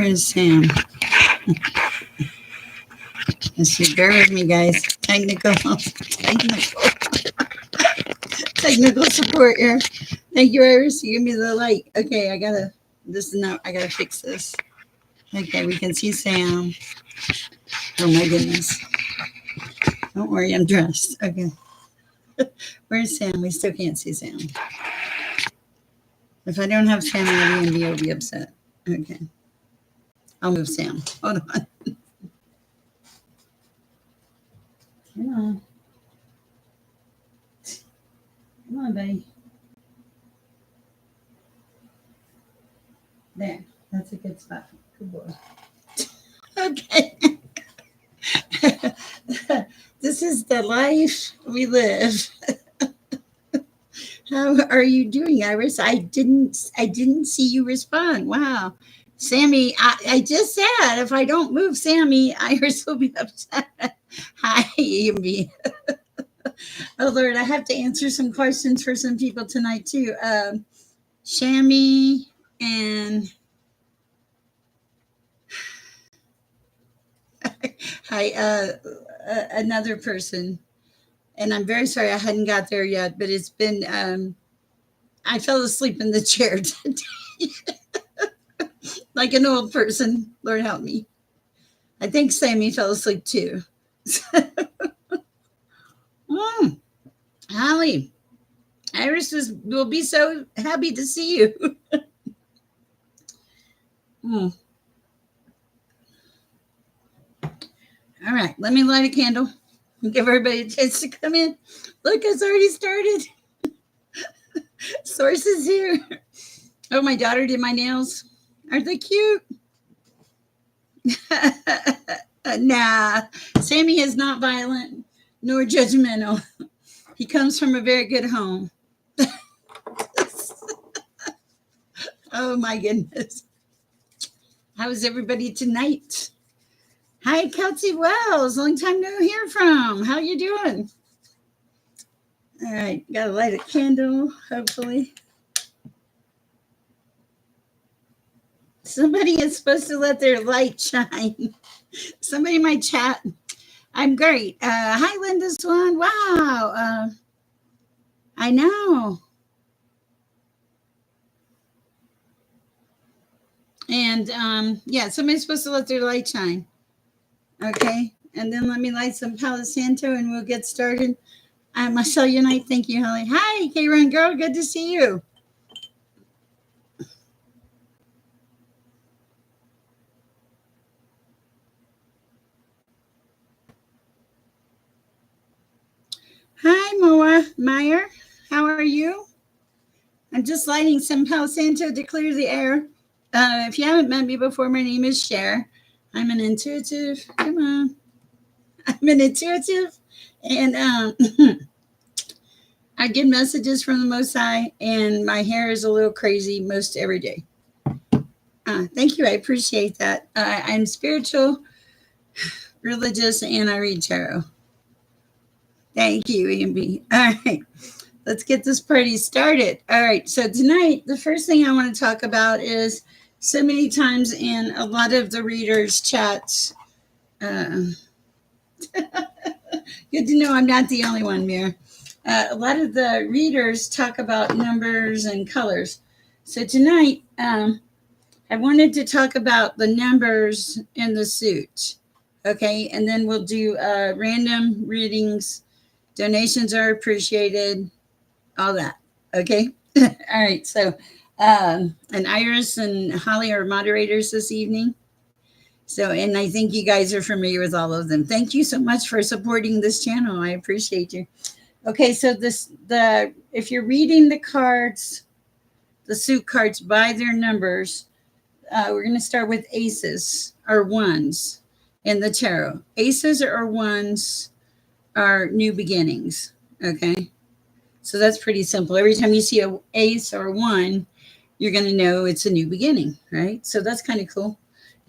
Where's Sam? Let's see, bear with me, guys. Technical support here. Thank you, Iris. You give me the light. Okay, I gotta fix this. Okay, we can see Sam. Oh my goodness. Don't worry, I'm dressed. Okay. Where's Sam? We still can't see Sam. If I don't have Sam, Abby will be upset. Okay. I'll move Sam. Hold on. Come on. Come on, buddy. There. That's a good spot. Good boy. Okay. This is the life we live. How are you doing, Iris? I didn't see you respond. Wow. Sammy, I just said if I don't move Sammy, Iris will be upset. Hi, Amy. Oh, Lord, I have to answer some questions for some people tonight, too. Shammy and... Hi, another person. And I'm very sorry I hadn't got there yet, but it's been... I fell asleep in the chair today. Like an old person. Lord help me. I think Sammy fell asleep, too. Holly, Iris will be so happy to see you. All right, let me light a candle and give everybody a chance to come in. Look, it's already started. Sources here. Oh, my daughter did my nails. Aren't they cute? Nah, Sammy is not violent nor judgmental. He comes from a very good home. Oh, my goodness. How is everybody tonight? Hi, Kelsey Wells. Long time no hear from. How you doing? All right, got to light a candle, hopefully. Somebody is supposed to let their light shine. Somebody in my chat. I'm great. Hi, Linda Swan. Wow. I know. And yeah, somebody's supposed to let their light shine. Okay. And then let me light some Palo Santo and we'll get started. Michelle Unite. Thank you, Holly. Hi, K-Run girl. Good to see you. Hi, Moa Meyer. How are you? I'm just lighting some Palo Santo to clear the air. If you haven't met me before, my name is Sher. I'm an intuitive. Come on. I'm an intuitive. And I get messages from the Most High, and my hair is a little crazy most every day. Thank you. I appreciate that. I'm spiritual, religious, and I read tarot. Thank you, Amby. All right. Let's get this party started. All right. So tonight, the first thing I want to talk about is so many times in a lot of the readers' chats. Good to know I'm not the only one, Mir. A lot of the readers talk about numbers and colors. So tonight, I wanted to talk about the numbers in the suit. Okay. And then we'll do random readings. Donations are appreciated. All that. Okay. All right. So, and Iris and Holly are moderators this evening. So, and I think you guys are familiar with all of them. Thank you so much for supporting this channel. I appreciate you. Okay. So if you're reading the cards, the suit cards by their numbers, we're going to start with aces or ones in the tarot. Aces or ones are new beginnings. Okay. So that's pretty simple. Every time you see an ace or one, you're going to know it's a new beginning, right? So that's kind of cool.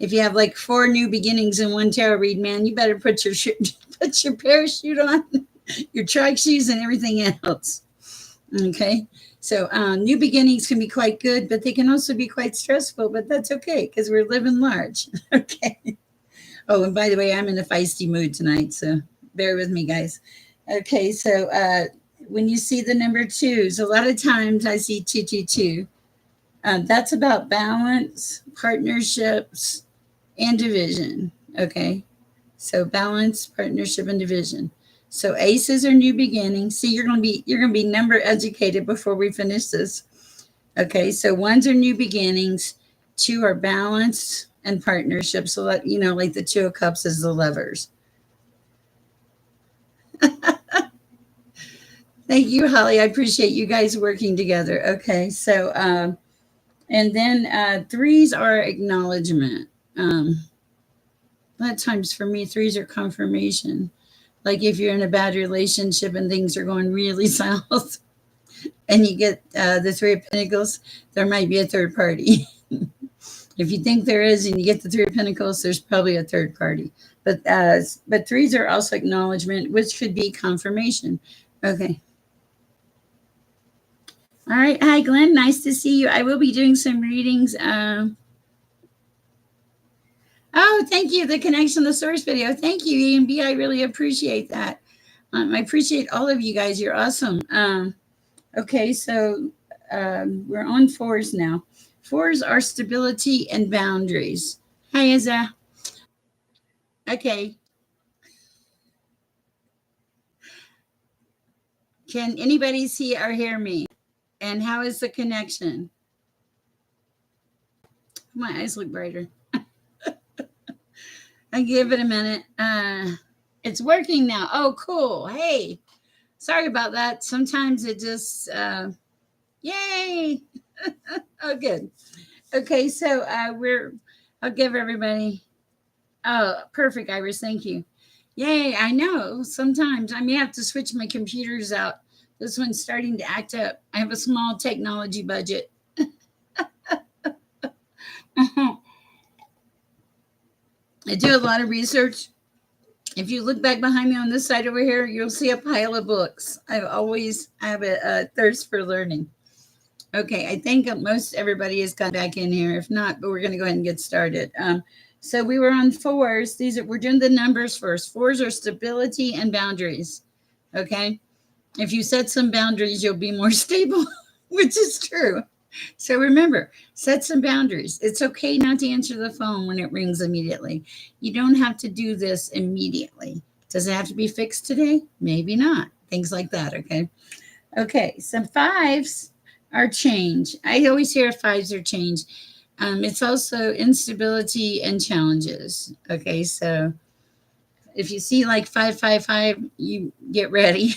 If you have like 4 new beginnings in one tarot read, man, you better put your parachute on, your track shoes, and everything else. Okay. So new beginnings can be quite good, but they can also be quite stressful, but that's okay because we're living large. Okay. Oh, and by the way, I'm in a feisty mood tonight, so bear with me, guys. Okay, so when you see the number twos, a lot of times I see 222. That's about balance, partnerships, and division. Okay, so balance, partnership, and division. So aces are new beginnings. See, you're gonna be number educated before we finish this. Okay, so ones are new beginnings, two are balance and partnership. So let you know, like the two of cups is the lovers. Thank you, Holly. I appreciate you guys working together. Okay, so and then threes are acknowledgement. A lot of times for me, threes are confirmation. Like if you're in a bad relationship and things are going really south, and you get the three of pentacles, there might be a third party. If you think there is and you get the three of pentacles, there's probably a third party. But threes are also acknowledgement, which could be confirmation. Okay. All right. Hi, Glenn. Nice to see you. I will be doing some readings. Oh, thank you. The connection, the source video. Thank you, E and B. I really appreciate that. I appreciate all of you guys. You're awesome. Okay, so we're on fours now. Fours are stability and boundaries. Hi, Izza. Okay. Can anybody see or hear me? And how is the connection? My eyes look brighter. I give it a minute. It's working now. Oh, cool. Hey, sorry about that. Sometimes it just, yay. Oh, good. Okay, so I'll give everybody, oh, perfect, Iris. Thank you. Yay, I know. Sometimes I may have to switch my computers out. This one's starting to act up. I have a small technology budget. I do a lot of research. If you look back behind me on this side over here, you'll see a pile of books. I always have a thirst for learning. Okay, I think most everybody has got back in here. If not, but we're going to go ahead and get started. So we were on fours. We're doing the numbers first. Fours are stability and boundaries. Okay, if you set some boundaries, you'll be more stable, which is true. So remember, set some boundaries. It's okay not to answer the phone when it rings immediately. You don't have to do this immediately. Does it have to be fixed today? Maybe not. Things like that. Okay. Okay. Some fives are change. I always hear fives are change. It's also instability and challenges. Okay. So if you see like 555, you get ready.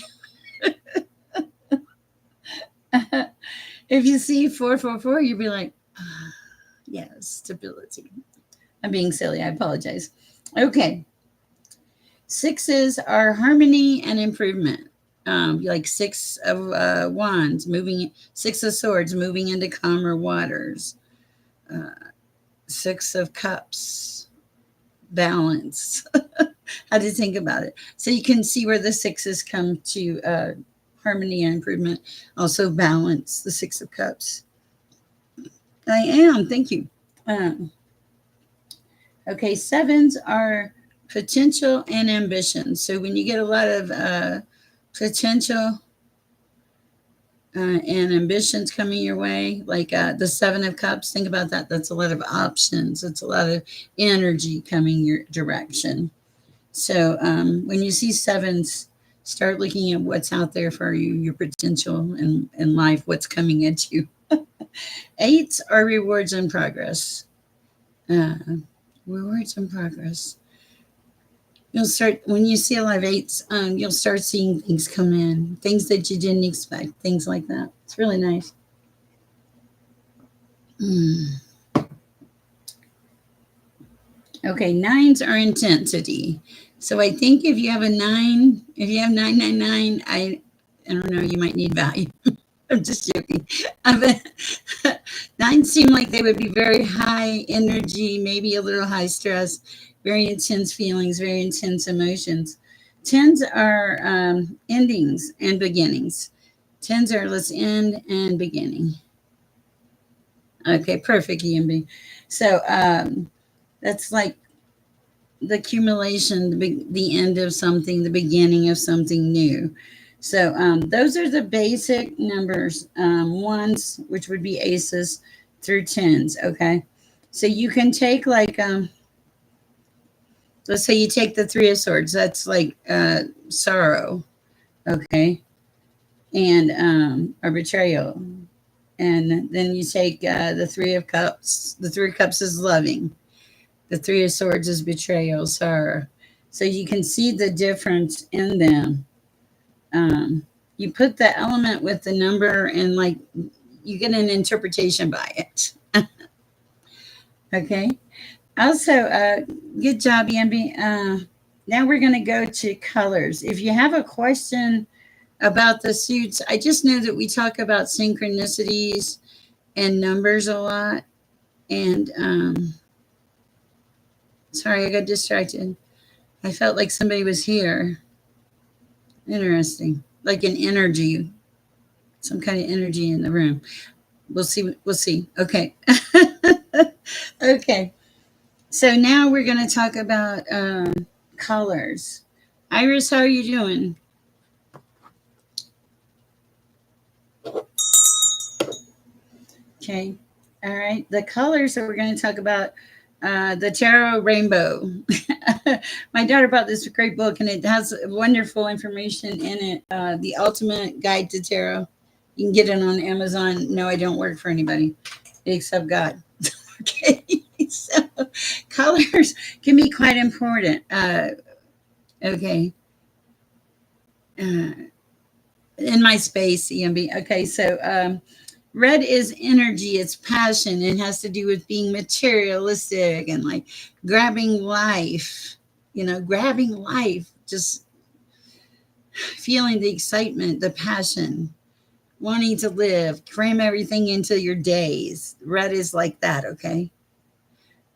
If you see 444, you'll be like, ah, yes, stability. I'm being silly. I apologize. Okay. Sixes are harmony and improvement. Like six of wands, six of swords, moving into calmer waters. Six of cups, balance. How to think about it. So you can see where the sixes come to harmony and improvement. Also balance, the six of cups. I am. Thank you. Okay, sevens are potential and ambition. So when you get a lot of potential and ambitions coming your way, like the seven of cups, think about that. That's a lot of options. It's a lot of energy coming your direction. So when you see sevens, start looking at what's out there for you, your potential in life, what's coming at you. Eights are rewards in progress. Rewards in progress. You'll start, when you see a lot of eights, you'll start seeing things come in, things that you didn't expect, things like that. It's really nice. Okay, nines are intensity. So I think if you have a nine, if you have 999, I don't know, you might need value. I'm just joking. Nines seem like they would be very high energy, maybe a little high stress, very intense feelings, very intense emotions. Tens are endings and beginnings. Tens are let's end and beginning. Okay, perfect, EMB. So that's like the accumulation, the end of something, the beginning of something new. So those are the basic numbers, ones, which would be aces, through tens. Okay, so you can take like let's say you take the three of swords. That's like sorrow. Okay, and or betrayal. And then you take the three of cups. The three of cups is loving. The three of swords is betrayal, sorrow. So you can see the difference in them. Um, you put the element with the number, and like you get an interpretation by it. Okay. Also, good job, Ambi. Now we're going to go to colors. If you have a question about the suits, I just know that we talk about synchronicities and numbers a lot. And sorry, I got distracted. I felt like somebody was here. Interesting. Like an energy, some kind of energy in the room. We'll see. We'll see. Okay. Okay. So now we're going to talk about colors. Iris, how are you doing? Okay. All right. The colors that we're going to talk about, the tarot rainbow. My daughter bought this great book, and it has wonderful information in it. The Ultimate Guide to Tarot. You can get it on Amazon. No, I don't work for anybody except God. Okay. So colors can be quite important. Okay. Uh, in my space, EMB. Okay. So red is energy, it's passion. It has to do with being materialistic and like grabbing life, grabbing life, just feeling the excitement, the passion, wanting to live, cram everything into your days. Red is like that, okay?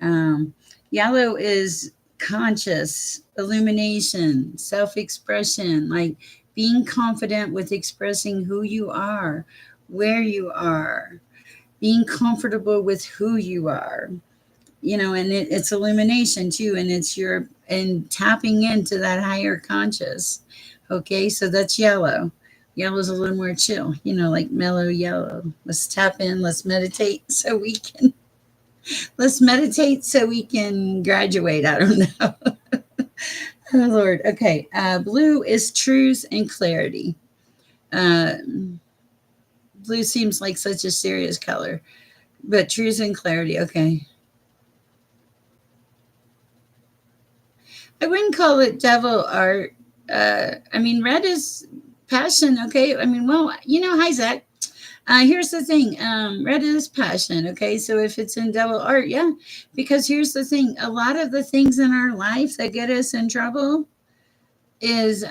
Um, Yellow is conscious, illumination, self expression, like being confident with expressing who you are, where you are, being comfortable with who you are, and it's illumination too, and it's your and tapping into that higher conscious. Okay, so that's yellow. Yellow's a little more chill, like mellow yellow. Let's tap in, let's meditate so we can graduate. I don't know. Oh Lord. Okay, blue is truth and clarity. uh, Blue seems like such a serious color, but truth and clarity. Okay, I wouldn't call it devil art. I mean, red is passion. Okay, I mean, well, hi Zach. Here's the thing. Red is passion. Okay, so if it's in devil art, yeah, because here's the thing. A lot of the things in our life that get us in trouble is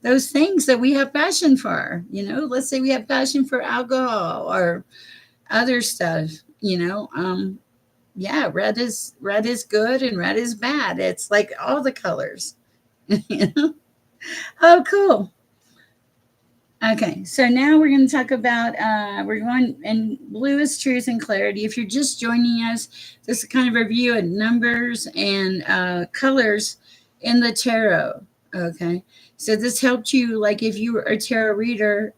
those things that we have passion for. Let's say we have passion for alcohol or other stuff. Yeah, red is good and red is bad. It's like all the colors. you know? Oh, cool. Okay, so now we're going to talk about we're going and blue is truth and clarity. If you're just joining us, this is kind of a review of numbers and colors in the tarot. Okay, so this helped you, like if you were a tarot reader,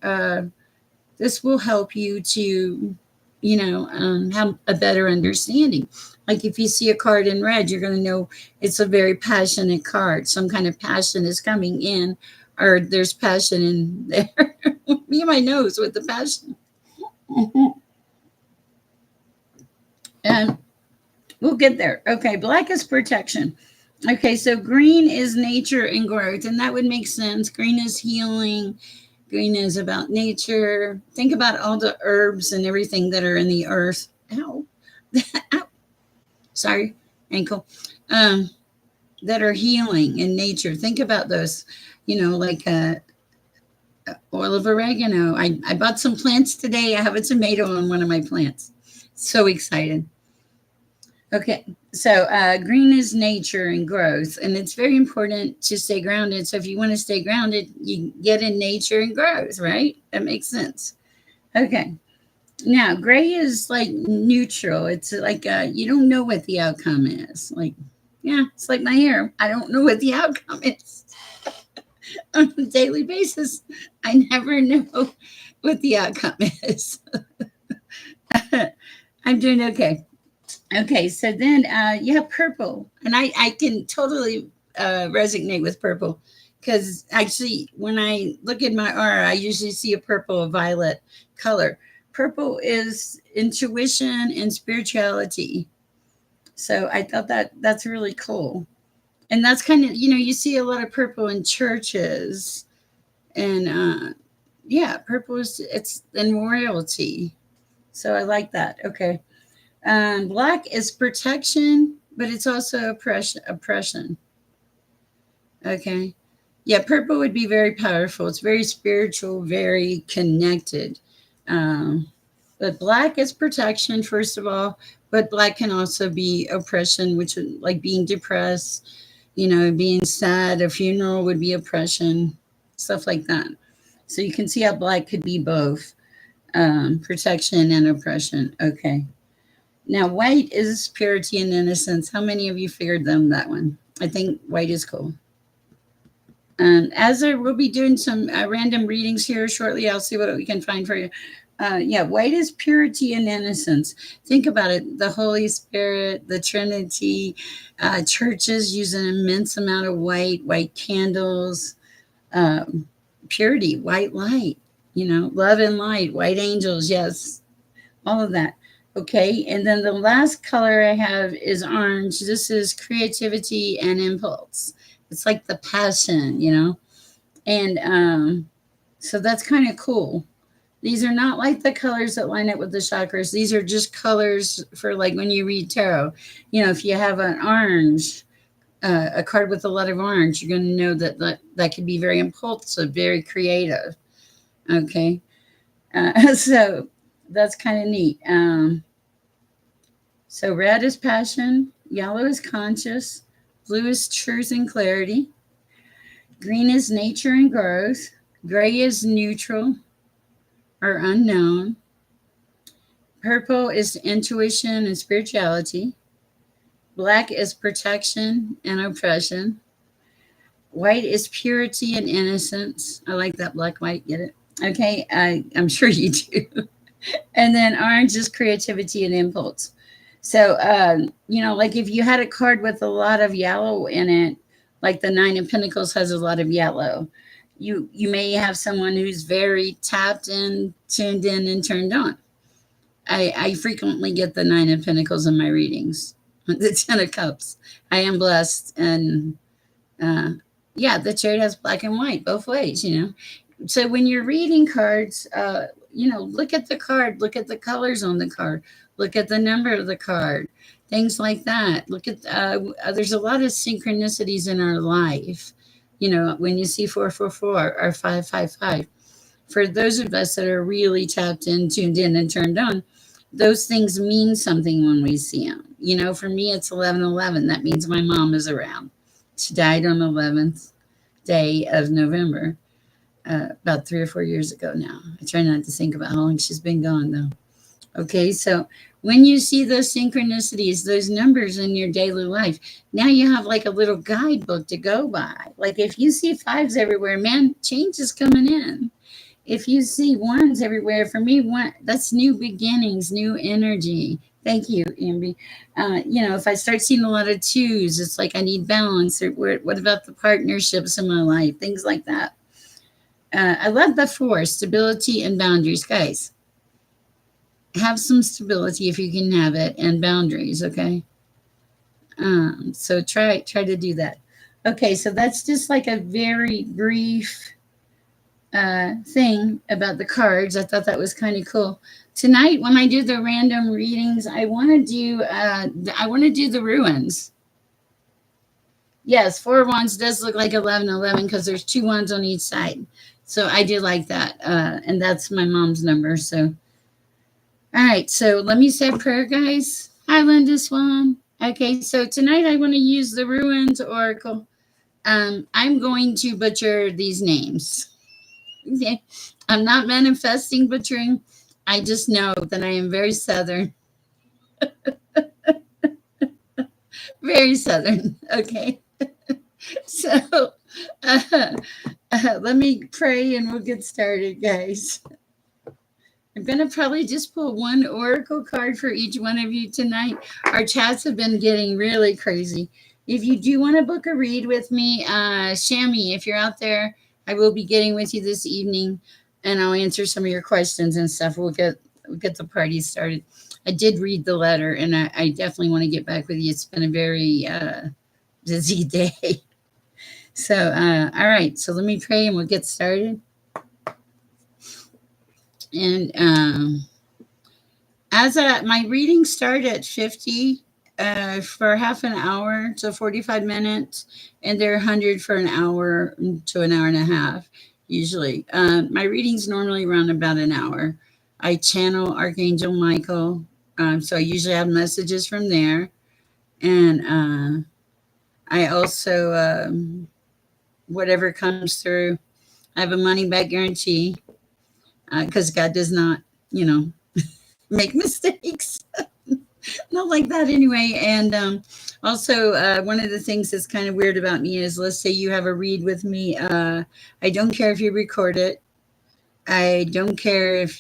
this will help you to, have a better understanding. Like if you see a card in red, you're going to know it's a very passionate card. Some kind of passion is coming in, or there's passion in there. Me and my nose with the passion. And we'll get there. Okay, black is protection. Okay, so green is nature and growth, and that would make sense. Green is healing. Green is about nature. Think about all the herbs and everything that are in the earth. Ow. Ow. Sorry, ankle. Um, that are healing in nature. Think about those, like oil of oregano. I bought some plants today. I have a tomato on one of my plants. So excited. Okay, so green is nature and growth, and it's very important to stay grounded. So if you want to stay grounded, you get in nature and growth, right? That makes sense. Okay, now gray is like neutral. It's like you don't know what the outcome is. Like, yeah, it's like my hair. I don't know what the outcome is on a daily basis. I never know what the outcome is. I'm doing okay. Okay, so then you have purple, and I can totally resonate with purple because actually, when I look at my aura, I usually see a purple or violet color. Purple is intuition and spirituality, so I thought that that's really cool. And that's kind of, you see a lot of purple in churches, and yeah, purple is it's in royalty, so I like that. Okay. Black is protection, but it's also oppression. Oppression. Okay. Yeah, purple would be very powerful. It's very spiritual, very connected. Um, but black is protection, first of all. But black can also be oppression, which is like being depressed, being sad. A funeral would be oppression, stuff like that. So you can see how black could be both protection and oppression. Okay. Now, white is purity and innocence. How many of you figured them that one? I think white is cool. As I will be doing some random readings here shortly, I'll see what we can find for you. Yeah, white is purity and innocence. Think about it. The Holy Spirit, the Trinity, churches use an immense amount of white candles, um, purity, white light, love and light, white angels, yes, all of that. Okay, and then the last color I have is orange. This is creativity and impulse. It's like the passion. And so that's kind of cool. These are not like the colors that line up with the chakras. These are just colors for like when you read tarot. If you have an orange, a card with a lot of orange, you're going to know that could be very impulsive, very creative. Okay, so that's kind of neat. So red is passion, yellow is conscious, blue is truth and clarity, green is nature and growth, gray is neutral or unknown, purple is intuition and spirituality, black is protection and oppression, white is purity and innocence. I like that black white, get it? Okay, I'm sure you do. And then orange is creativity and impulse. So, like if you had a card with a lot of yellow in it, like the Nine of Pentacles has a lot of yellow, you may have someone who's very tapped in, tuned in, and turned on. I frequently get the Nine of Pentacles in my readings, the Ten of Cups. I am blessed, and uh, yeah, the chart has black and white both ways. So when you're reading cards, look at the card, look at the colors on the card, look at the number of the card, things like that. Look at there's a lot of synchronicities in our life. When you see 444 or 555, for those of us that are really tapped in, tuned in, and turned on, those things mean something when we see them. For me, it's 11/11. That means my mom is around. She died on the 11th day of November. About 3 or 4 years ago now. I try not to think about how long she's been gone, though. Okay, so when you see those synchronicities, those numbers in your daily life, now you have like a little guidebook to go by. Like if you see fives everywhere, man, change is coming in. If you see ones everywhere, for me, that's new beginnings, new energy. Thank you, Amby. If I start seeing a lot of twos, it's like I need balance. Or what about the partnerships in my life? Things like that. I love the four, stability and boundaries. Guys, have some stability if you can have it, and boundaries, okay? So try to do that. Okay, so that's just like a very brief thing about the cards. I thought that was kind of cool. Tonight, when I do the random readings, I want to do the ruins. Yes, 4 wands does look like 11/11 because there's 2 wands on each side. So I do like that. And that's my mom's number. So, all right. So let me say a prayer, guys. Hi, Linda Swan. Okay, so tonight I want to use the Ruins Oracle. I'm going to butcher these names. Okay, I'm not manifesting butchering. I just know that I am very Southern, very Southern. Okay, so uh, let me pray and we'll get started, guys. I'm going to probably just pull one oracle card for each one of you tonight. Our chats have been getting really crazy. If you do want to book a read with me, Shammy, if you're out there, I will be getting with you this evening and I'll answer some of your questions and stuff. We'll get the party started. I did read the letter and I definitely want to get back with you. It's been a very busy day. So, all right. So let me pray and we'll get started. And as my readings start at 50 for half an hour to 45 minutes, and they're 100 for an hour to an hour and a half, usually. My readings normally run about an hour. I channel Archangel Michael, so I usually have messages from there. And I also, whatever comes through, I have a money back guarantee because God does not, make mistakes. Not like that anyway. And also, one of the things that's kind of weird about me is, let's say you have a read with me. I don't care if you record it. I don't care if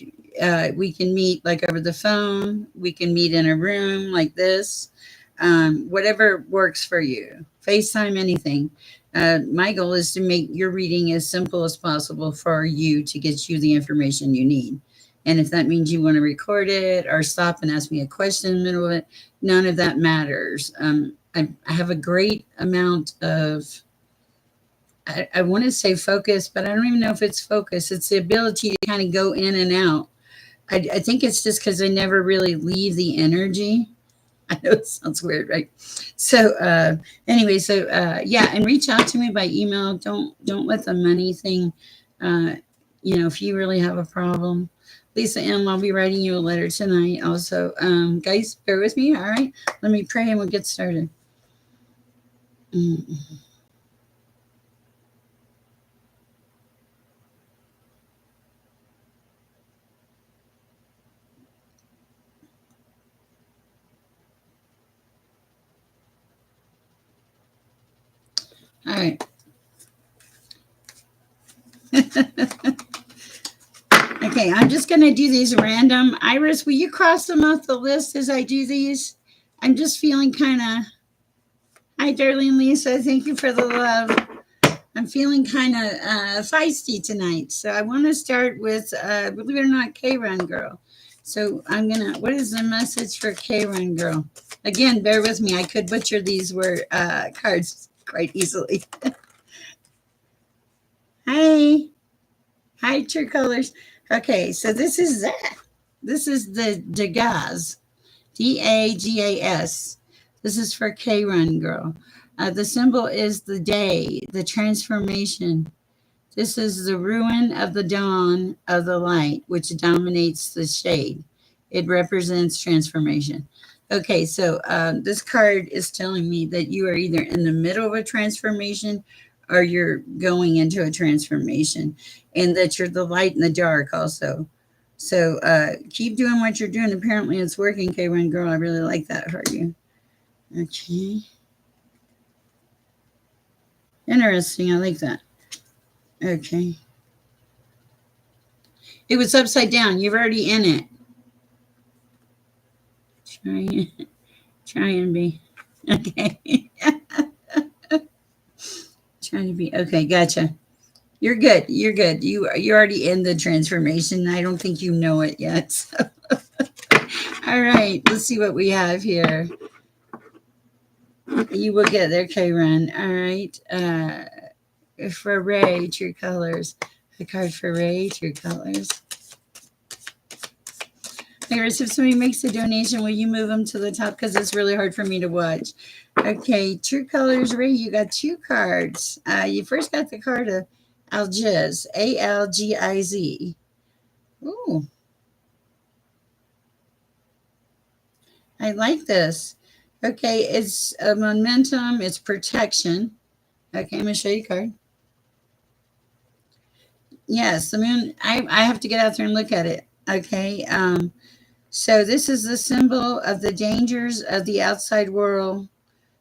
we can meet like over the phone. We can meet in a room like this. Whatever works for you. FaceTime, anything. My goal is to make your reading as simple as possible for you to get you the information you need. And if that means you want to record it or stop and ask me a question in the middle of it, none of that matters. I have a great amount of, I want to say focus, but I don't even know if it's focus. It's the ability to kind of go in and out. I think it's just because I never really leave the energy. I know it sounds weird, right? So anyway, so yeah, and reach out to me by email. Don't let the money thing, uh, if you really have a problem. Lisa M, I'll be writing you a letter tonight. Also, guys, bear with me. All right, let me pray and we'll get started. Mm-hmm. All right. Okay, I'm just going to do these random. Iris, will you cross them off the list as I do these? I'm just feeling kind of. Hi, darling Lisa. Thank you for the love. I'm feeling kind of feisty tonight. So I want to start with, believe it or not, K Run Girl. So I'm going to, what is the message for K Run Girl? Again, bear with me. I could butcher these word cards quite easily. Hi. Hi, True Colors. Okay, so this is the Degas, Dagas. This is for K Run Girl. The symbol is the day, the transformation. This is the ruin of the dawn of the light, which dominates the shade. It represents transformation. Okay, so this card is telling me that you are either in the middle of a transformation or you're going into a transformation, and that you're the light in the dark also. So keep doing what you're doing. Apparently, it's working, K1 Girl. I really like that for you. Okay. Interesting. I like that. Okay. It was upside down. You're already in it. Try and be. Okay. Trying to be. Okay. Gotcha. You're good. You're good. You're already in the transformation. I don't think you know it yet. So. All right. Let's see what we have here. You will get there, K-Run. All right. For Ray, True Colors. A card for Ray, True Colors. Iris, if somebody makes a donation, will you move them to the top? Because it's really hard for me to watch. Okay, True Colors, Ray, you got two cards. You first got the card of Algiz, Algiz. Ooh. I I like this. Okay, it's a momentum, it's protection. Okay, I'm going to show you a card. Yes, the moon, I have to get out there and look at it. Okay, so this is the symbol of the dangers of the outside world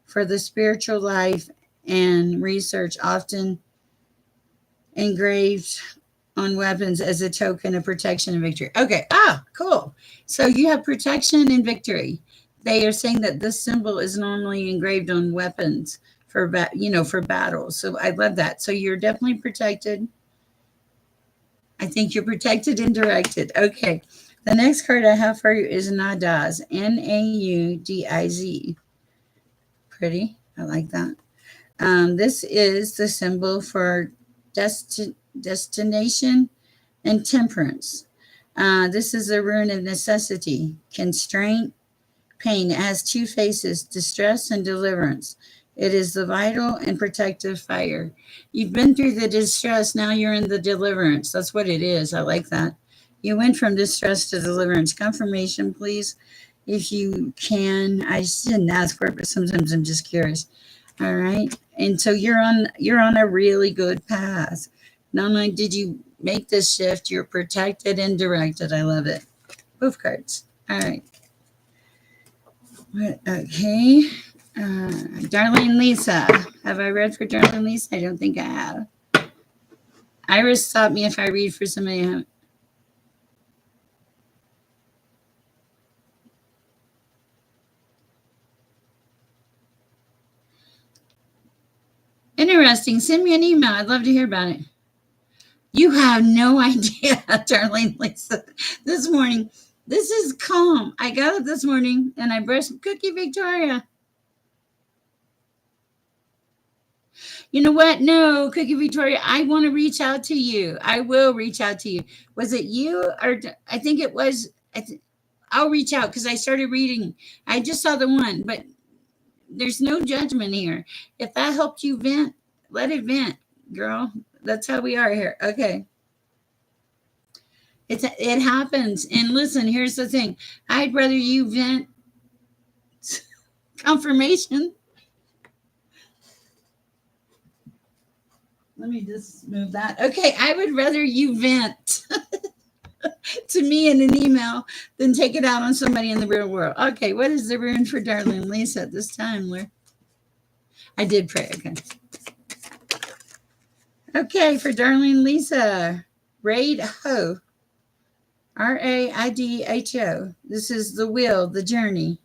for the spiritual life and research, often engraved on weapons as a token of protection and victory. Okay, cool. So you have protection and victory. They are saying that this symbol is normally engraved on weapons for for battles. So I love that. So you're definitely protected. I think you're protected and directed. Okay. The next card I have for you is Nadiz, Naudiz. Pretty. I like that. This is the symbol for destination and temperance. This is a rune of necessity, constraint, pain. It has two faces, distress and deliverance. It is the vital and protective fire. You've been through the distress, now you're in the deliverance. That's what it is. I like that. You went from distress to deliverance. Confirmation, please, if you can. I didn't ask for it, but sometimes I'm just curious. All right. And so you're on a really good path. Not only did you make this shift, you're protected and directed. I love it. Both cards. All right. Okay. Darlene Lisa. Have I read for Darlene Lisa? I don't think I have. Iris stopped me if I read for somebody. Interesting. Send me an email. I'd love to hear about it. You have no idea, Darlene Lisa. This morning, this is calm. I got up this morning and I brushed Cookie Victoria. You know what? No, Cookie Victoria, I want to reach out to you. I will reach out to you. Was it you or I think it was? I'll reach out because I started reading. I just saw the one, but there's no judgment here. If that helped you vent, let it vent, girl. That's how we are here. Okay. It happens. And listen, here's the thing. I'd rather you vent confirmation. Let me just move that. Okay, I would rather you vent to me in an email than take it out on somebody in the real world. Okay, what is the rune for Darlene Lisa at this time, Laura? I did pray. Okay. Okay, for Darlene Lisa, Raid Ho. Raidho. This is the will, the journey,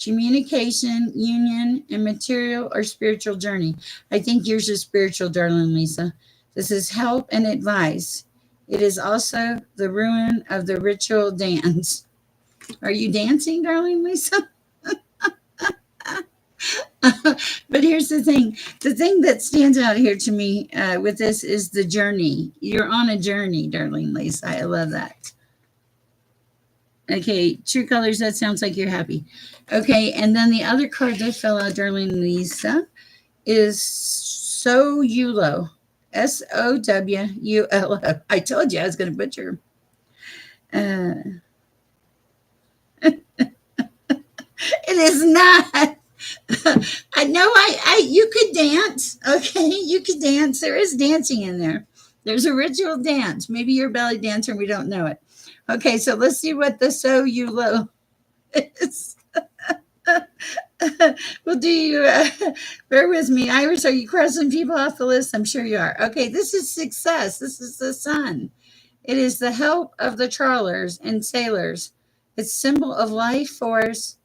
communication, union, and material or spiritual journey. I think yours is spiritual, Darlene Lisa. This is help and advice. It is also the ruin of the ritual dance. Are you dancing, Darlene Lisa? But here's the thing. The thing that stands out here to me with this is the journey. You're on a journey, Darlene Lisa. I love that. Okay, true colors, that sounds like you're happy. Okay, and then the other card that fell out, Darlene Lisa, is Sowulo. Sowulo. I told you I was going to butcher. It is not. I know you could dance. Okay, you could dance. There is dancing in there. There's a ritual dance. Maybe you're a belly dancer and we don't know it. Okay, so let's see what the Sowulo is. Well, do you bear with me? Iris, are you crossing people off the list? I'm sure you are. Okay, this is success. This is the sun. It is the help of the trawlers and sailors. It's symbol of life force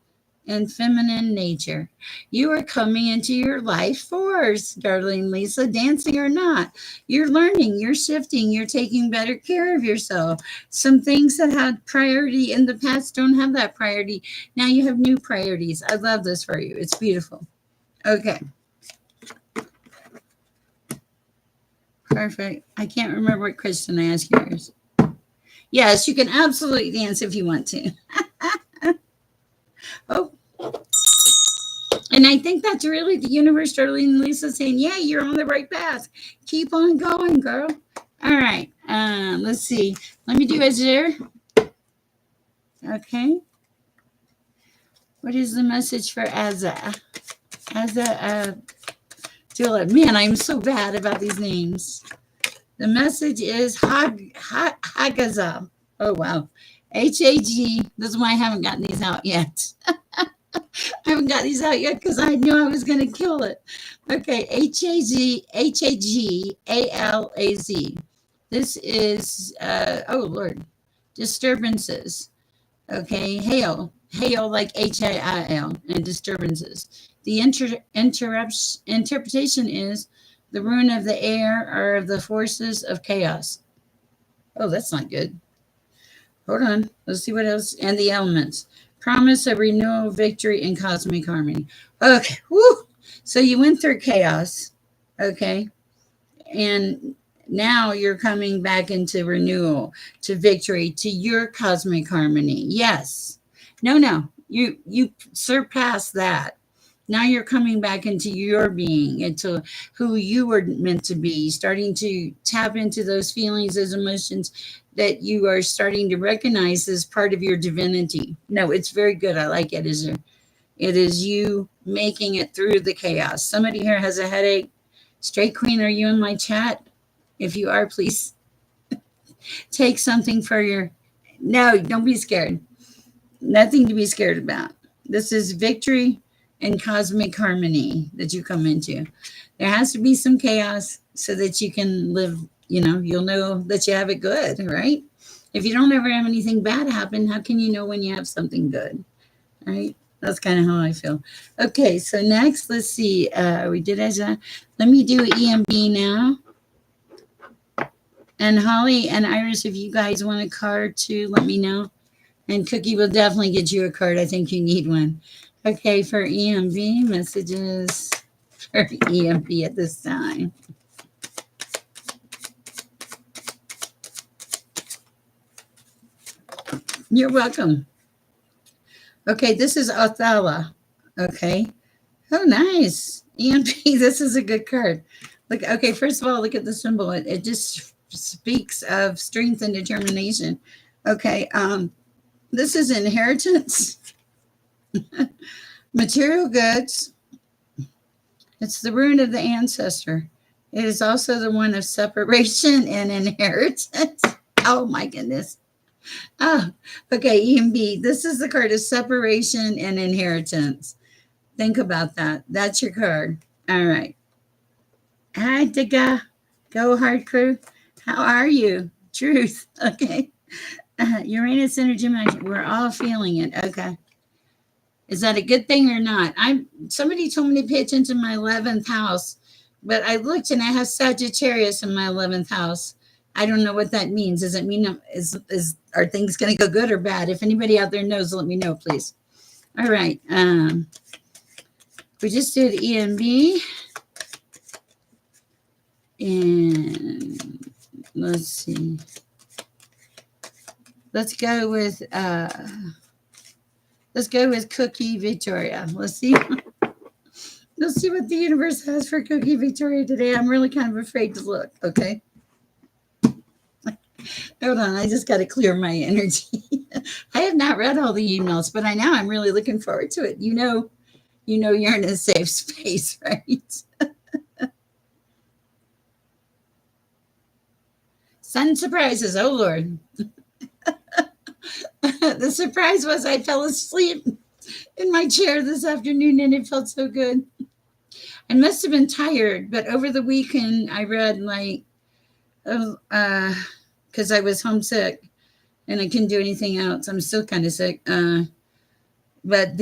and feminine nature. You are coming into your life force, Darlene Lisa, dancing or not. You're learning, you're shifting, you're taking better care of yourself. Some things that had priority in the past don't have that priority. Now you have new priorities. I love this for you. It's beautiful. Okay. Perfect. I can't remember what question I asked yours. Yes, you can absolutely dance if you want to. Oh. And I think that's really the universe, Darlene Lisa, saying, yeah, you're on the right path. Keep on going, girl. All right. Let's see. Let me do a Sher. Okay. What is the message for Azza? Azza, Dilla. Man, I'm so bad about these names. The message is Hagaza. Oh, wow. H-A-G. This is why I haven't gotten these out yet. I haven't got these out yet because I knew I was going to kill it. Okay, HagalaZ. This is, oh Lord, disturbances. Okay, hail like Hail, and disturbances. The interpretation is the ruin of the air or of the forces of chaos. Oh, that's not good. Hold on. Let's see what else. And the elements. Promise of renewal, victory, and cosmic harmony. Okay. Woo. So you went through chaos. Okay. And now you're coming back into renewal, to victory, to your cosmic harmony. Yes. No. You surpassed that. Now you're coming back into your being, into who you were meant to be, starting to tap into those feelings, those emotions that you are starting to recognize as part of your divinity. No, it's very good. I like it. It is you making it through the chaos. Somebody here has a headache. Straight Queen, are you in my chat? If you are, please take something for your. No, don't be scared. Nothing to be scared about. This is victory and cosmic harmony that you come into. There has to be some chaos so that you can live, you'll know that you have it good, right? If you don't ever have anything bad happen, how can you know when you have something good, right? That's kind of how I feel. Okay, so next, let's see. We did as a. Let me do EMB now. And Holly and Iris, if you guys want a card too, let me know. And Cookie will definitely get you a card. I think you need one. Okay, for EMB, messages for EMB at this time. You're welcome. Okay, this is Othala. Okay. Oh, nice. EMP, this is a good card. Look, okay, first of all, look at the symbol. It just speaks of strength and determination. Okay, this is inheritance, material goods. It's the rune of the ancestor. It is also the one of separation and inheritance. Oh my goodness. Oh, okay, EMB. This is the card of separation and inheritance. Think about that. That's your card. All right. Hi, Digga. Go Hard Crew. How are you? Truth. Okay. Uranus energy magic. We're all feeling it. Okay. Is that a good thing or not? Somebody told me to pay attention to my 11th house, but I looked and I have Sagittarius in my 11th house. I don't know what that means. Does it mean are things going to go good or bad? If anybody out there knows, let me know, please. All right. We just did EMB. And let's see. Let's go with Cookie Victoria. Let's see what the universe has for Cookie Victoria today. I'm really kind of afraid to look. Okay. Hold on, I just got to clear my energy. I have not read all the emails, but I'm really looking forward to it. You're in a safe space, right? Sudden surprises. Oh, Lord. The surprise was I fell asleep in my chair this afternoon and it felt so good. I must have been tired, but over the weekend I read because I was homesick and I couldn't do anything else. I'm still kind of sick. But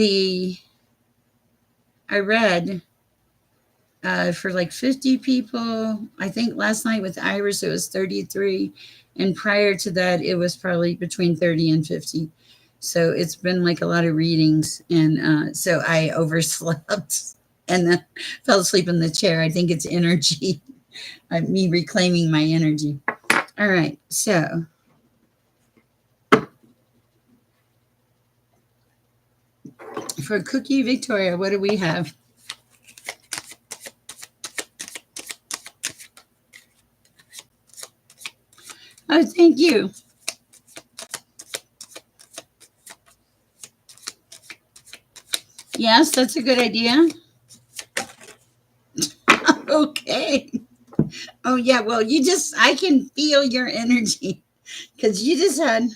I read for like 50 people. I think last night with Iris, it was 33. And prior to that, it was probably between 30 and 50. So it's been like a lot of readings. And so I overslept and then fell asleep in the chair. I think it's energy, me reclaiming my energy. All right. So for Cookie Victoria, what do we have? Oh, thank you. Yes, that's a good idea. Okay. Oh, yeah. Well, I can feel your energy because you just had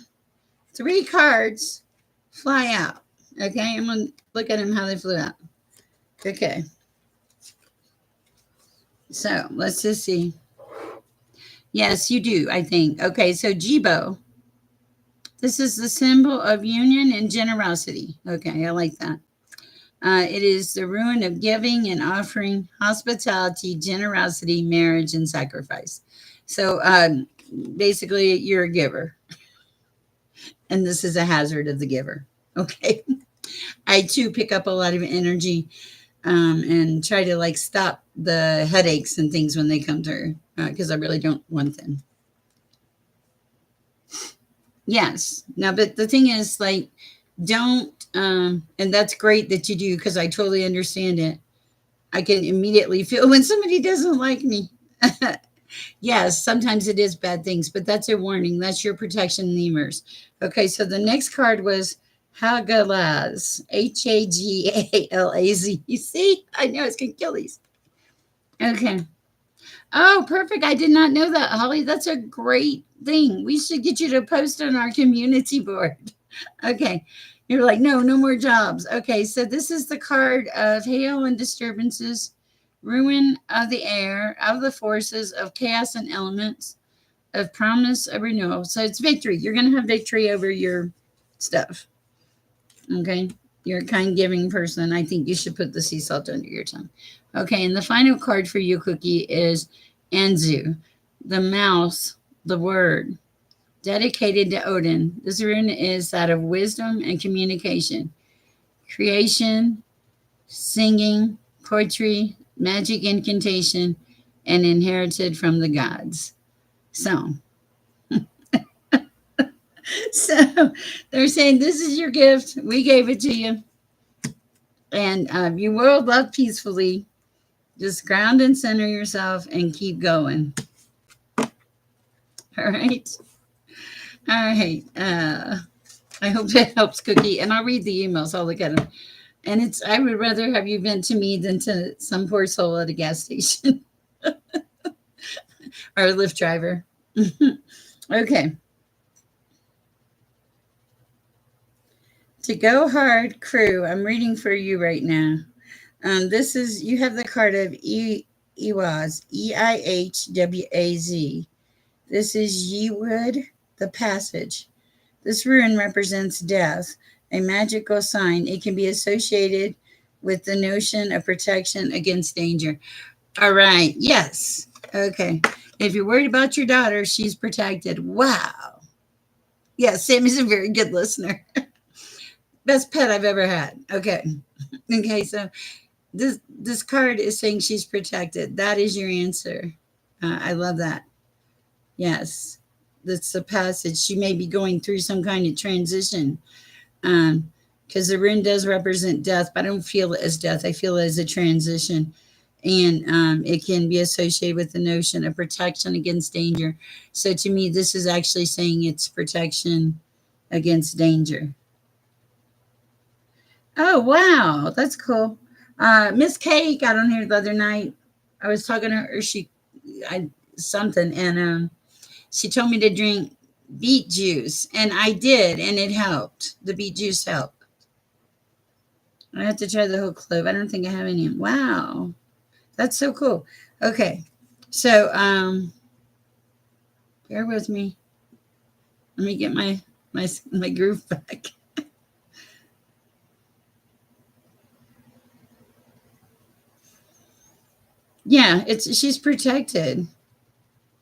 three cards fly out. Okay. I'm going to look at them how they flew out. Okay. So let's just see. Yes, you do, I think. Okay. So, Jibo, this is the symbol of union and generosity. Okay. I like that. It is the ruin of giving and offering, hospitality, generosity, marriage, and sacrifice. So basically, you're a giver, and this is a hazard of the giver. Okay. I too pick up a lot of energy and try to like stop the headaches and things when they come through because I really don't want them. Yes. Now, but the thing is, like, don't, and that's great that you do because I totally understand it. I can immediately feel when somebody doesn't like me. Yes, sometimes it is bad things, but that's a warning. That's your protection lemurs. Okay, so the next card was Hagalaz, Hagalaz. You see, I know it's gonna kill these. Okay. Oh, perfect. I did not know that, Holly. That's a great thing. We should get you to post on our community board. Okay. You're like, no, no more jobs. Okay. So this is the card of hail and disturbances, ruin of the air, of the forces, of chaos and elements, of promise of renewal. So it's victory. You're going to have victory over your stuff. Okay. You're a kind giving person. I think you should put the sea salt under your tongue. Okay. And the final card for you, Cookie, is Anzu, the mouse, the word, dedicated to Odin. This rune is that of wisdom and communication, creation, singing, poetry, magic incantation, and inherited from the gods. So, so they're saying this is your gift. We gave it to you, and you will love peacefully. Just ground and center yourself and keep going. All right. All right. I hope that helps, Cookie. And I'll read the emails. I'll look at them. And I would rather have you vent to me than to some poor soul at a gas station or a Lyft driver. Okay. To go hard, crew. I'm reading for you right now. This is, you have the card of Iwaz, Eihwaz. This is Yewood, the passage. This rune represents death, a magical sign. It can be associated with the notion of protection against danger. All right. Yes. Okay. If you're worried about your daughter, she's protected. Wow. Yeah, Sammy's a very good listener. Best pet I've ever had. Okay. Okay. So this card is saying she's protected. That is your answer. I love that. Yes. That's the passage. She may be going through some kind of transition. Because the rune does represent death, but I don't feel it as death. I feel it as a transition. And it can be associated with the notion of protection against danger. So to me, this is actually saying it's protection against danger. Oh, wow. That's cool. Miss Kay got on here the other night. I was talking to her, something, and she told me to drink beet juice, and I did, and it helped. The beet juice helped. I have to try the whole clove. I don't think I have any. Wow. That's so cool. Okay. So, bear with me. Let me get my groove back. Yeah, she's protected.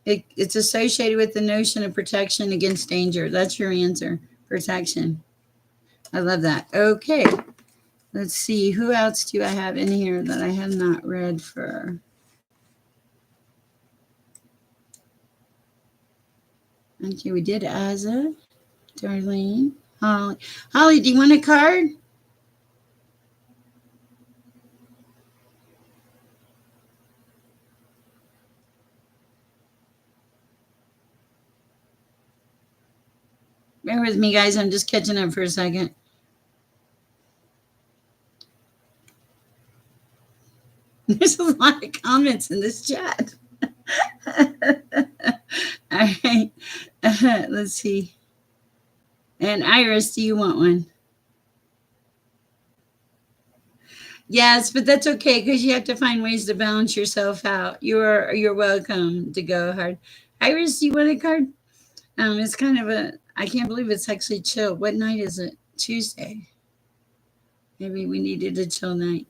It's associated with the notion of protection against danger. That's your answer. Protection. I love that. Okay. Let's see. Who else do I have in here that I have not read for? Okay, we did Aza, Darlene, Holly. Holly, do you want a card? Bear with me, guys. I'm just catching up for a second. There's a lot of comments in this chat. All right. Let's see. And Iris, do you want one? Yes, but that's okay because you have to find ways to balance yourself out. You're welcome to go hard. Iris, do you want a card? It's kind of a. I can't believe it's actually chill. What night is it? Tuesday. Maybe we needed a chill night.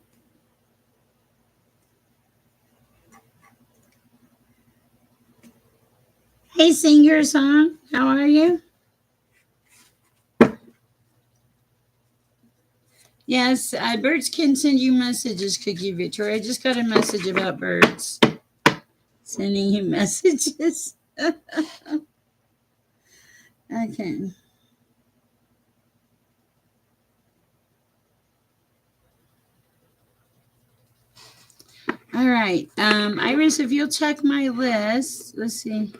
Hey, sing your song. How are you? Yes, birds can send you messages, Cookie Victoria. I just got a message about birds sending you messages. Okay. All right. Iris, if you'll check my list, let's see.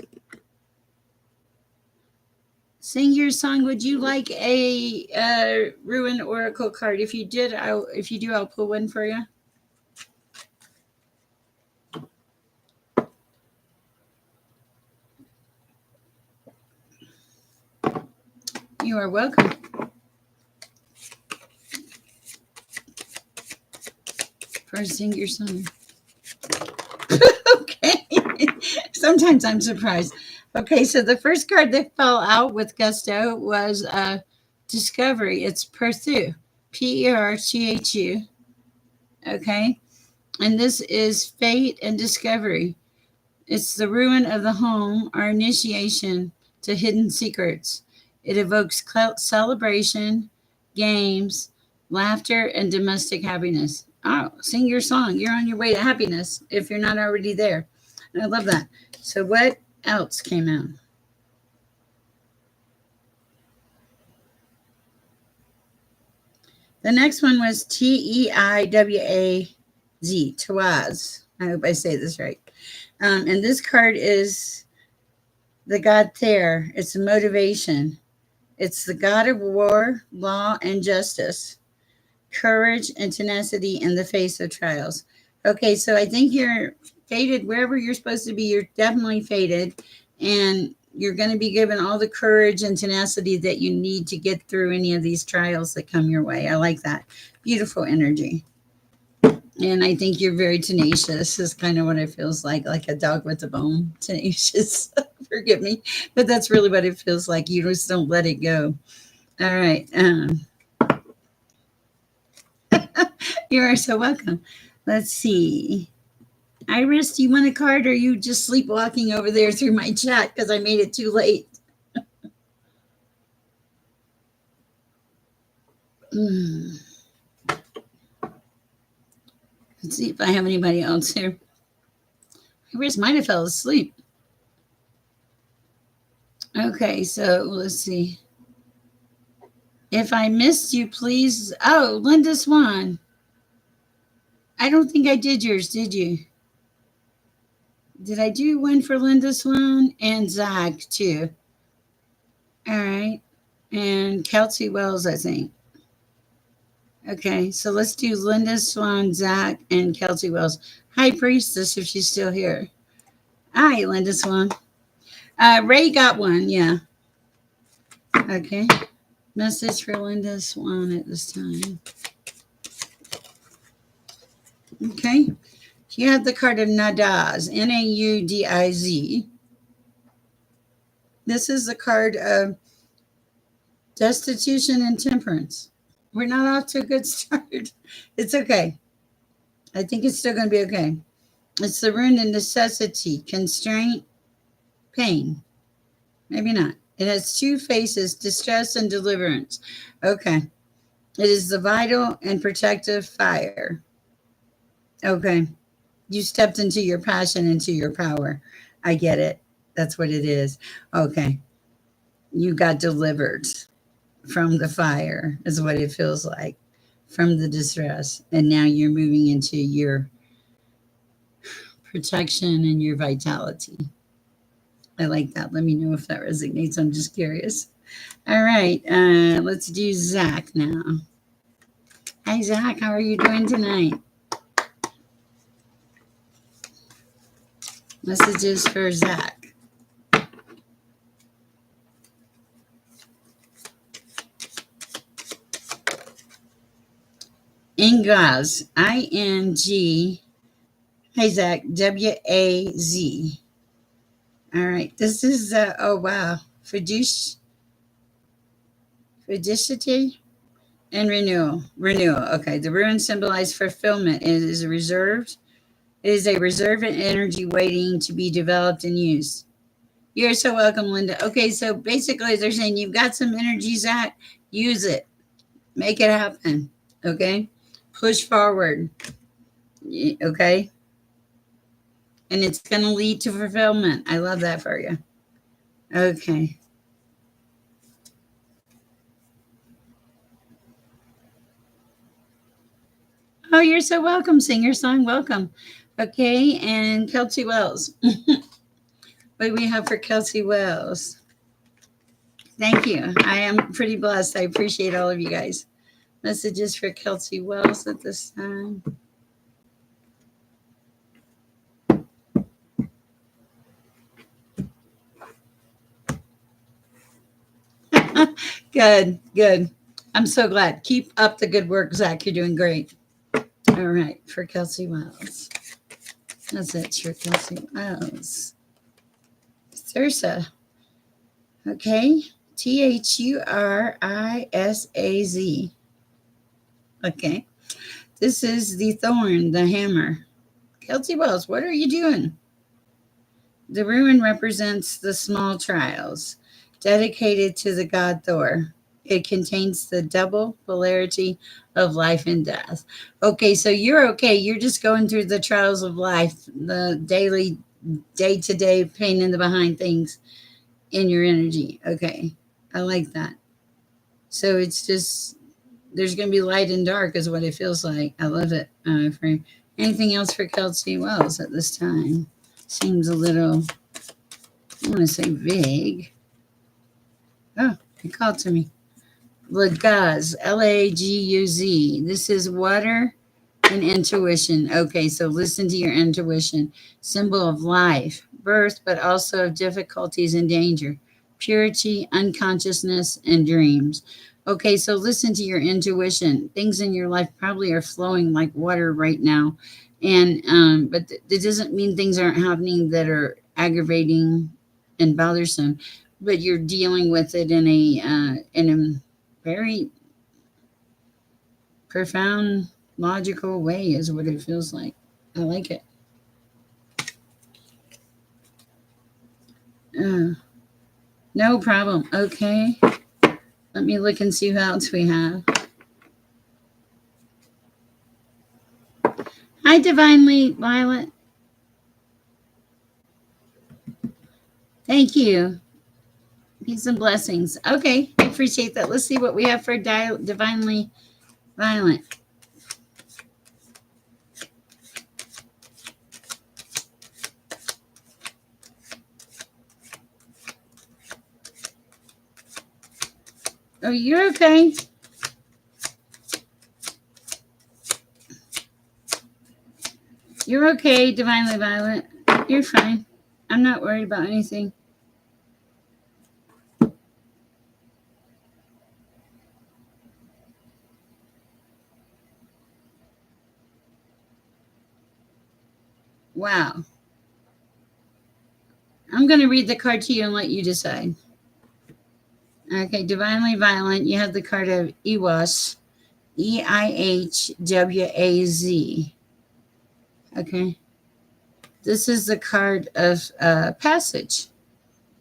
Sing your song. Would you like a ruined oracle card? If you do, I'll pull one for you. You are welcome. First, sing your song. Okay. Sometimes I'm surprised. Okay, so the first card that fell out with gusto was Discovery. It's Perthu, Perthu. Okay, and this is Fate and Discovery. It's the ruin of the home, our initiation to hidden secrets. It evokes celebration, games, laughter, and domestic happiness. Oh, sing your song. You're on your way to happiness if you're not already there. I love that. So, what else came out? The next one was Teiwaz, Tawaz. I hope I say this right. And this card is the god Ther. It's motivation. It's the god of war, law, and justice, courage, and tenacity in the face of trials. Okay, so I think you're fated wherever you're supposed to be. You're definitely fated, and you're going to be given all the courage and tenacity that you need to get through any of these trials that come your way. I like that. Beautiful energy. And I think you're very tenacious, is kind of what it feels like a dog with a bone. Tenacious. Forgive me. But that's really what it feels like. You just don't let it go. All right. You are so welcome. Let's see. Iris, do you want a card or are you just sleepwalking over there through my chat because I made it too late? Let's see if I have anybody else here. Iris might have fell asleep. Okay, so let's see. If I missed you, please. Oh, Linda Swan. I don't think I did yours, did you? Did I do one for Linda Swan and Zach too? All right. And Kelsey Wells, I think. Okay, so let's do Linda Swan, Zach, and Kelsey Wells. Hi, Priestess, if she's still here. Hi, Linda Swan. Ray got one, yeah. Okay. Message for Linda Swan at this time. Okay. You have the card of Nadiz, Naudiz. This is the card of destitution and temperance. We're not off to a good start. It's okay. I think it's still going to be okay. It's the rune of necessity, constraint, pain. Maybe not. It has two faces, distress and deliverance. Okay. It is the vital and protective fire. Okay. You stepped into your passion, into your power. I get it. That's what it is. Okay. You got delivered from the fire, is what it feels like, from the distress. And now you're moving into your protection and your vitality. I like that. Let me know if that resonates. I'm just curious. All right. Let's do Zach now. Hi, Zach. How are you doing tonight? Messages for Zach. Ingaz, I-N-G. Hey, Zach, W-A-Z. All right. This is, oh, wow. Fiduciary and renewal. Renewal. Okay. The rune symbolizes fulfillment. It is reserved. It is a reserved energy waiting to be developed and used. You're so welcome, Linda. Okay. So basically, they're saying you've got some energy, Zach. Use it. Make it happen. Okay. Push forward. Okay. And it's going to lead to fulfillment. I love that for you. Okay. Oh, you're so welcome. Sing your song. Welcome. Okay. And Kelsey Wells. What do we have for Kelsey Wells? Thank you. I am pretty blessed. I appreciate all of you guys. Messages for Kelsey Wells at this time. Good, good. I'm so glad. Keep up the good work, Zach. You're doing great. All right, for Kelsey Wells. That's it for Kelsey Wells. Thursa. Okay. Thurisaz. Okay. This is the thorn, the hammer. Kelsey Wells, what are you doing? The rune represents the small trials dedicated to the god Thor. It contains the double polarity of life and death. Okay, so you're okay. You're just going through the trials of life, the daily, day to day pain in the behind things in your energy. Okay, I like that. So it's just, there's going to be light and dark, is what it feels like. I love it. For anything else for Kelsey Wells at this time? Seems a little, I want to say vague. Oh, it called to me. Laguz, Laguz. This is water and intuition. Okay, so listen to your intuition. Symbol of life, birth, but also of difficulties and danger, purity, unconsciousness, and dreams. Okay, so listen to your intuition. Things in your life probably are flowing like water right now, and but it doesn't mean things aren't happening that are aggravating and bothersome. But you're dealing with it in a very profound, logical way, is what it feels like. I like it. No problem. Okay. Let me look and see who else we have. Hi, Divinely Violet. Thank you. Peace and blessings. Okay, I appreciate that. Let's see what we have for Divinely Violet. Oh, you're okay. You're okay, Divinely Violet. You're fine. I'm not worried about anything. Wow. I'm going to read the card to you and let you decide. Okay, Divinely Violent. You have the card of Iwaz, Eihwaz. Okay. This is the card of passage.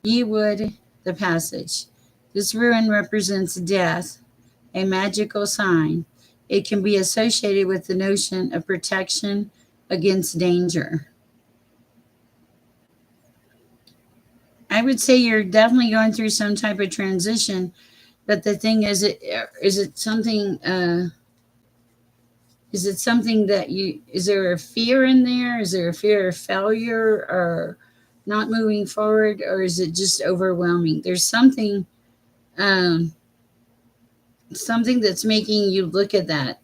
Ye would, the passage. This rune represents death, a magical sign. It can be associated with the notion of protection against danger. I would say you're definitely going through some type of transition, but the thing is, is it something? Is it something that you? Is there a fear in there? Is there a fear of failure or not moving forward, or is it just overwhelming? There's something, um, something that's making you look at that,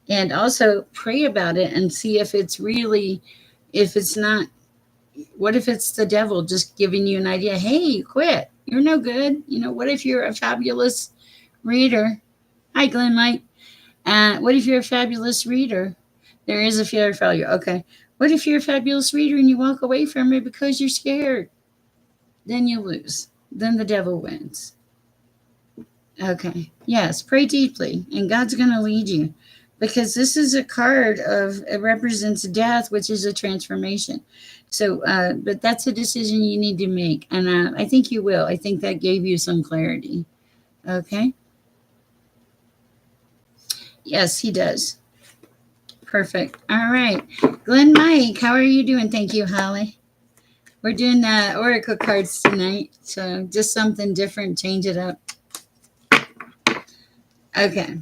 and also pray about it and see if it's really, if it's not. What if it's the devil just giving you an idea? Hey, quit. You're no good. What if you're a fabulous reader? Hi, Glenn Mike. What if you're a fabulous reader? There is a fear of failure. Okay. What if you're a fabulous reader and you walk away from it because you're scared? Then you lose. Then the devil wins. Okay. Yes. Pray deeply, and God's going to lead you, because this is a card of it represents death, which is a transformation. So, but that's a decision you need to make, and I think you will. I think that gave you some clarity. Okay. Yes, he does. Perfect. All right. Glenn Mike, how are you doing? Thank you, Holly. We're doing Oracle cards tonight, so just something different, change it up. Okay.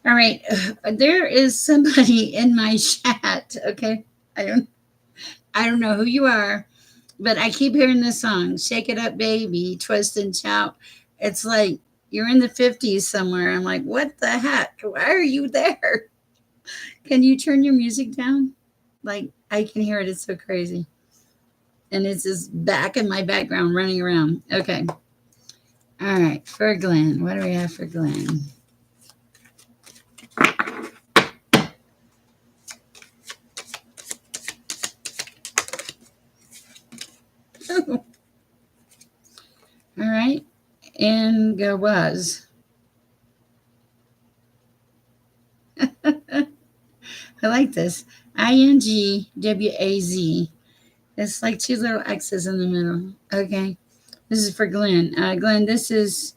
All right. There is somebody in my chat. Okay. I don't know who you are, but I keep hearing this song, Shake It Up Baby, Twist and Shout. It's like you're in the 50s somewhere. I'm like, what the heck? Why are you there? Can you turn your music down? Like, I can hear it. It's so crazy. And it's just back in my background running around. Okay. All right. For Glenn. What do we have for Glenn? All right. And was. I like this. INGWAZ. It's like two little X's in the middle. Okay. This is for Glenn. Glenn, this is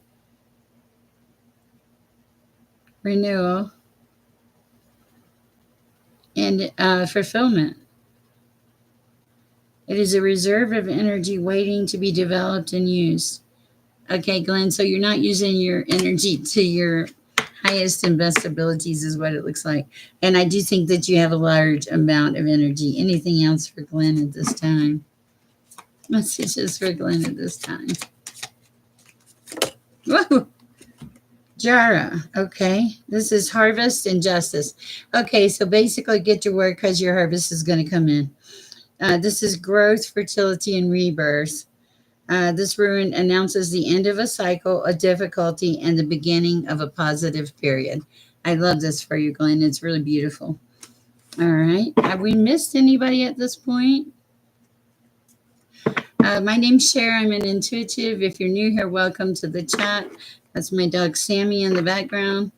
renewal and fulfillment. It is a reserve of energy waiting to be developed and used. Okay, Glenn, so you're not using your energy to your highest and best abilities is what it looks like. And I do think that you have a large amount of energy. Anything else for Glenn at this time? Messages for Glenn at this time. Whoa. Jara, okay. This is harvest and justice. Okay, so basically get to work because your harvest is going to come in. This is growth, fertility, and rebirth. This rune announces the end of a cycle, a difficulty, and the beginning of a positive period. I love this for you, Glenn. It's really beautiful. All right. Have we missed anybody at this point? My name's Sher. I'm an intuitive. If you're new here, welcome to the chat. That's my dog Sammy in the background,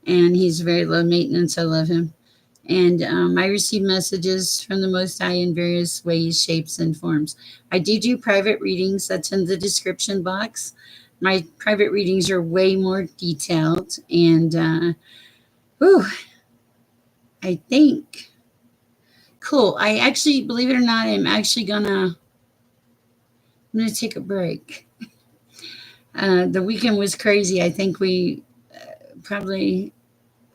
and he's very low maintenance. I love him. And I receive messages from the Most High in various ways, shapes, and forms. I do private readings. That's in the description box. My private readings are way more detailed. And, I think, cool. I actually, believe it or not, I'm gonna take a break. The weekend was crazy. I think we probably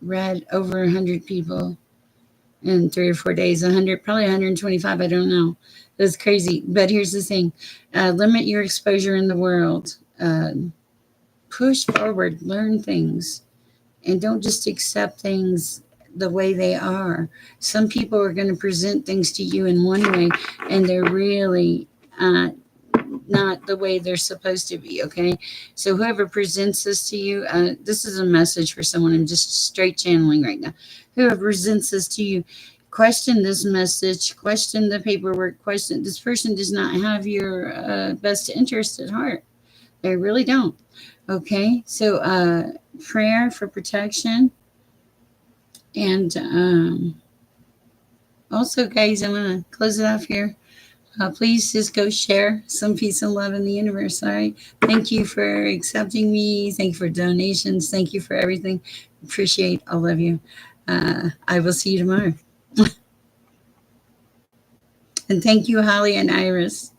read over 100 people in 3 or 4 days, probably 125. I don't know. It was crazy. But here's the thing. Limit your exposure in the world. Push forward, learn things, and don't just accept things the way they are. Some people are going to present things to you in one way, and they're really not the way they're supposed to be. Okay. So whoever presents this to you, this is a message for someone. I'm just straight channeling right now. Whoever presents this to you, question this message, question the paperwork, question this person does not have your best interest at heart. They really don't. Okay. So prayer for protection. And also, guys, I'm going to close it off here. Please just go share some peace and love in the universe. All right. Thank you for accepting me. Thank you for donations. Thank you for everything. Appreciate all of you. I will see you tomorrow. And thank you, Holly and Iris.